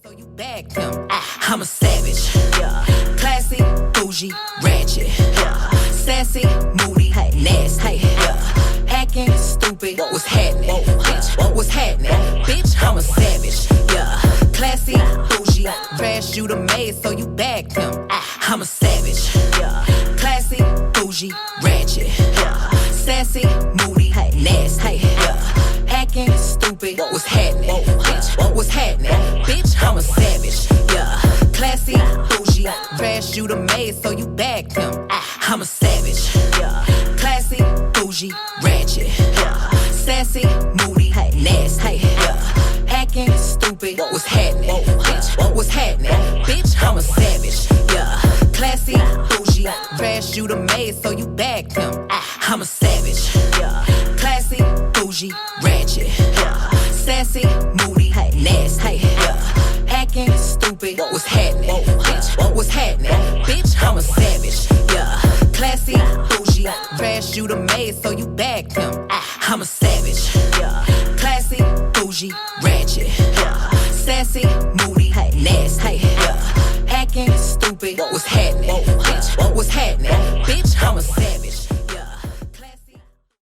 so you bagged him. I'm a savage, classy, bougie, ratchet, sassy, moody, nasty, hacking, stupid. What's happening, bitch? What's happening, bitch? I'm a savage, classy, bougie, trash you the maid, so you bagged him. I'm a savage, classy, bougie, ratchet, sassy, moody, nasty, hacking, stupid. What's happening, bitch? What's happening, bitch? I'm a savage, classy, bougie, trash you the maid, so you bagged him. I'm a savage, classy, bougie, ratchet, sassy, moody, nasty, hacking, stupid. What's happening, bitch? What's happening, bitch? I'm a savage, classy, bougie, trash you the maid, so you bagged him. I'm a savage, classy, bougie, ratchet, sassy, moody, nasty, hacking, stupid. What's happening, bitch? What's happening, bitch? I'm a savage, classy, bougie, trash you the maid, so you bagged him. I'm a savage, classy, bougie, ratchet, sassy, moody, nasty, hacking, stupid. What's happening, bitch? What's happening, bitch? I'm a savage.